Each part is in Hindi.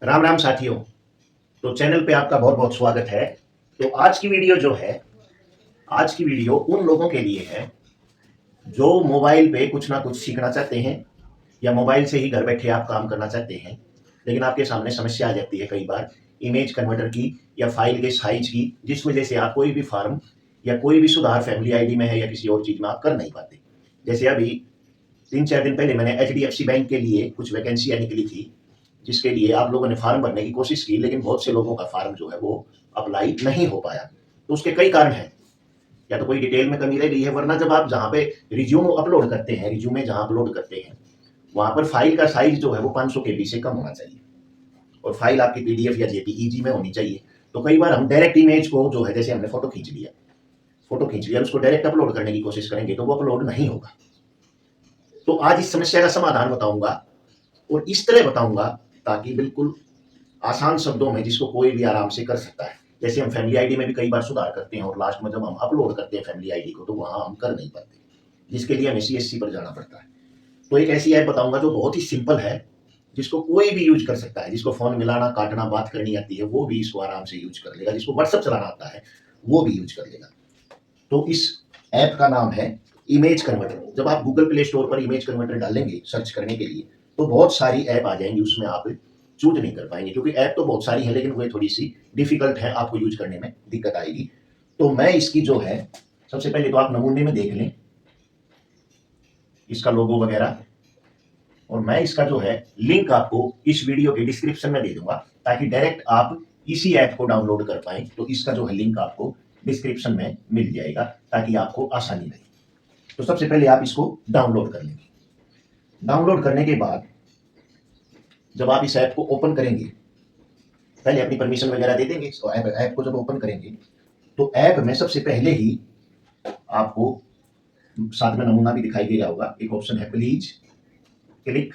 राम राम साथियों। तो चैनल पे आपका बहुत बहुत स्वागत है। तो आज की वीडियो जो है, आज की वीडियो उन लोगों के लिए है जो मोबाइल पे कुछ ना कुछ सीखना चाहते हैं या मोबाइल से ही घर बैठे आप काम करना चाहते हैं, लेकिन आपके सामने समस्या आ जाती है कई बार इमेज कन्वर्टर की या फाइल के साइज की, जिस वजह से आप कोई भी फॉर्म या कोई भी सुधार फैमिली आईडी में है या किसी और चीज में आप कर नहीं पाते। जैसे अभी 3-4 दिन पहले मैंने एचडीएफसी बैंक के लिए कुछ वैकेंसियां निकली थी, जिसके लिए आप लोगों ने फॉर्म भरने की कोशिश की, लेकिन बहुत से लोगों का फॉर्म जो है वो अप्लाई नहीं हो पाया। तो उसके कई कारण हैं। या तो कोई डिटेल में कमी रह गई है, वरना जब आप जहाँ पे रिज्यूम अपलोड करते हैं, रिज्यूमे जहाँ अपलोड करते हैं, वहां पर फाइल का साइज जो है वो 500 केबी से कम होना चाहिए और फाइल आपकी पीडीएफ या जेपीईजी में होनी चाहिए। तो कई बार हम डायरेक्ट इमेज को जो है, जैसे हमने फोटो खींच लिया उसको डायरेक्ट अपलोड करने की कोशिश करेंगे तो वो अपलोड नहीं होगा। तो आज इस समस्या का समाधान बताऊंगा और इस तरह बताऊंगा ताकि बिल्कुल आसान शब्दों में जिसको कोई भी आराम से कर सकता है। जैसे हम फैमिली आईडी में भी कई बार सुधार करते हैं और लास्ट में जब हम अपलोड करते हैं फैमिली आईडी को तो वहां हम कर नहीं पाते, जिसके लिए हमें सीएससी पर जाना पड़ता है। तो एक ऐसी ऐप बताऊंगा जो बहुत ही सिंपल है, जिसको कोई भी यूज कर सकता है। जिसको फोन मिलाना काटना बात करनी आती है वो भी इसको आराम से यूज कर लेगा, जिसको व्हाट्सएप चलाना आता है वो भी यूज कर लेगा। तो इस ऐप का नाम है इमेज कन्वर्टर। जब आप गूगल प्ले स्टोर पर इमेज कन्वर्टर डालेंगे सर्च करने के लिए तो बहुत सारी ऐप आ जाएंगी, उसमें आप चूज नहीं कर पाएंगे क्योंकि ऐप तो बहुत सारी है, लेकिन वो थोड़ी सी डिफिकल्ट है, आपको यूज करने में दिक्कत आएगी। तो मैं इसकी जो है, सबसे पहले तो आप नमूने में देख लें इसका लोगो वगैरह, और मैं इसका जो है लिंक आपको इस वीडियो के डिस्क्रिप्शन में दे दूंगा ताकि डायरेक्ट आप इसी ऐप को डाउनलोड कर पाए। तो इसका जो है लिंक आपको डिस्क्रिप्शन में मिल जाएगा ताकि आपको आसानी रहे। तो सबसे पहले आप इसको डाउनलोड कर लेंगे। डाउनलोड करने के बाद जब आप इस ऐप को ओपन करेंगे, पहले अपनी परमिशन वगैरह दे देंगे। तो ऐप को जब ओपन करेंगे तो ऐप में सबसे पहले ही आपको साथ में नमूना भी दिखाई दे रहा होगा, एक ऑप्शन है please click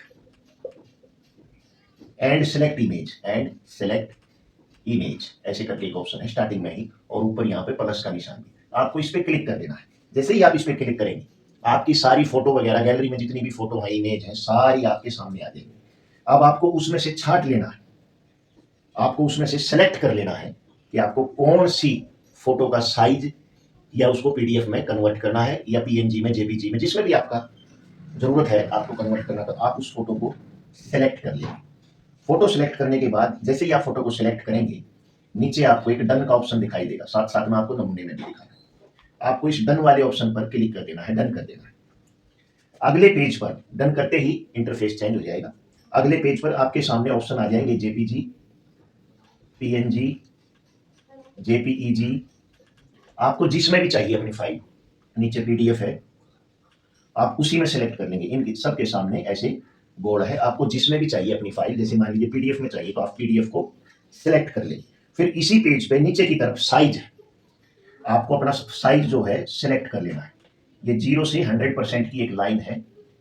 and select image ऐसे करके एक ऑप्शन है स्टार्टिंग में ही, और ऊपर यहाँ पे प्लस का निशान भी। आपको इस पे क्लिक कर देना है। जैसे ही आप इस पे क्लिक करेंगे आपकी सारी फोटो वगैरह गैलरी में जितनी भी फोटो है, इमेज है, सारी आपके सामने आ जाएगी। अब आपको उसमें से छांट लेना है, आपको उसमें से सेलेक्ट कर लेना है कि आपको कौन सी फोटो का साइज या उसको पीडीएफ में कन्वर्ट करना है या पीएनजी में, जेपीजी में, जिसमें भी आपका जरूरत है आपको कन्वर्ट करना, तो आप उस फोटो को सेलेक्ट कर लेंगे। फोटो सेलेक्ट करने के बाद जैसे ही आप फोटो को सेलेक्ट करेंगे नीचे आपको एक डन का ऑप्शन दिखाई देगा, साथ साथ में आपको नमूने में भी दिखा है। आपको इस डन वाले ऑप्शन पर क्लिक कर देना है, डन कर देना है। अगले पेज पर डन करते ही इंटरफेस चेंज हो जाएगा। अगले पेज पर आपके सामने ऑप्शन आ जाएंगे जेपीजी, पीएनजी, जेपीईजी, आपको जिसमें भी चाहिए अपनी फाइल, नीचे पीडीएफ है आप उसी में सेलेक्ट कर लेंगे। इन सबके सामने ऐसे बोर्ड है, आपको जिसमें भी चाहिए अपनी फाइल, जैसे मान लीजिए पीडीएफ में चाहिए तो आप पीडीएफ को सिलेक्ट कर लेंगे। फिर इसी पेज पे नीचे की तरफ साइज है, आपको अपना साइज जो है सिलेक्ट कर लेना है। ये 0 से 100% की एक लाइन है,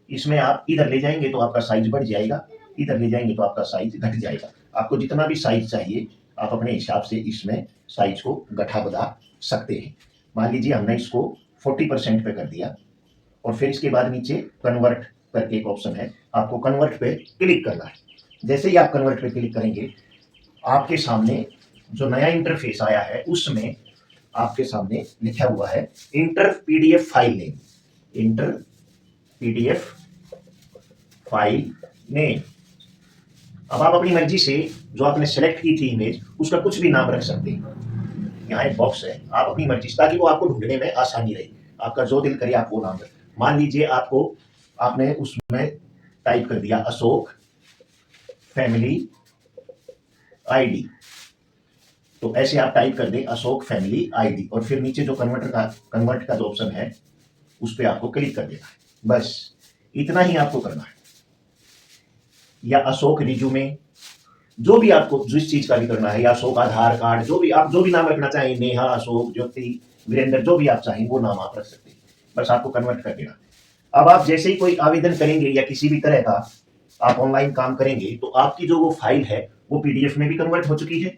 इसमें आप इधर ले जाएंगे तो आपका साइज बढ़ जाएगा, इधर ले जाएंगे तो आपका साइज घट जाएगा। आपको जितना भी साइज चाहिए आप अपने हिसाब से इसमें साइज को गठा बढ़ा सकते हैं। मान लीजिए हमने इसको 40% पे कर दिया और फिर इसके बाद नीचे कन्वर्ट करके एक ऑप्शन है, आपको कन्वर्ट पे क्लिक करना है। जैसे ही आप कन्वर्ट पे क्लिक करेंगे आपके सामने जो नया इंटरफेस आया है उसमें आपके सामने लिखा हुआ है inter PDF file name, inter PDF file name. अब आप अपनी मर्जी से जो आपने सेलेक्ट की थी इमेज उसका कुछ भी नाम रख सकते हैं। यहाँ एक बॉक्स है, आप अपनी मर्जी से, ताकि वो आपको ढूंढने में आसानी रहे, आपका जो दिल करे आप वो नाम रखें। मान लीजिए आपने उसमें टाइप कर दिया अशोक फैमिली आईडी, तो ऐसे आप टाइप कर दें अशोक फैमिली आईडी और फिर नीचे जो कन्वर्ट का जो ऑप्शन है उस पर आपको क्लिक कर देना है। बस इतना ही आपको करना है। या अशोक रिज्यूमे, जो भी आपको जिस चीज का भी करना है, या अशोक आधार कार्ड, जो भी नाम रखना चाहें, नेहा, अशोक, ज्योति, वीरेंद्र, जो भी आप चाहें वो नाम आप रख सकते हैं। बस आपको कन्वर्ट कर देना। अब आप जैसे ही कोई आवेदन करेंगे या किसी भी तरह का आप ऑनलाइन काम करेंगे तो आपकी जो वो फाइल है वो पीडीएफ में भी कन्वर्ट हो चुकी है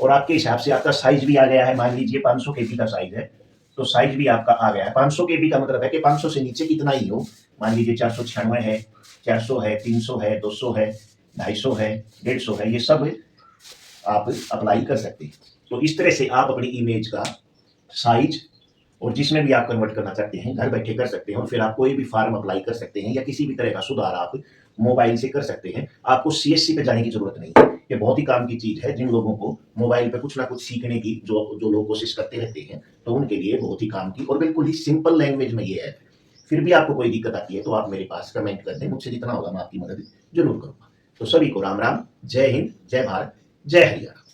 और आपके हिसाब से आपका साइज भी आ गया है। मान लीजिए 500 केबी का साइज है तो साइज भी आपका आ गया है। 500 केबी का मतलब है कि 500 से नीचे कितना ही हो, मान लीजिए 496 है, 400 है, 300 है, 200 है, 250 है, 150 है, ये सब आप अप्लाई कर सकते हैं। तो इस तरह से आप अपनी इमेज का साइज और जिसमें भी आप कन्वर्ट करना चाहते हैं घर बैठे कर सकते हैं, और फिर आप कोई भी फॉर्म अप्लाई कर सकते हैं या किसी भी तरह का सुधार आप मोबाइल से कर सकते हैं। आपको सीएससी पे जाने की जरूरत नहीं है। ये बहुत ही काम की चीज है जिन लोगों को मोबाइल पे कुछ ना कुछ सीखने की जो जो लोग कोशिश करते रहते हैं, तो उनके लिए बहुत ही काम की और बिल्कुल ही सिंपल लैंग्वेज में ये है। फिर भी आपको कोई दिक्कत आती है तो आप मेरे पास कमेंट कर दें, मुझसे जितना होगा मैं आपकी मदद जरूर करूंगा। तो सभी को राम राम, जय हिंद, जय भारत, जय हरियाणा।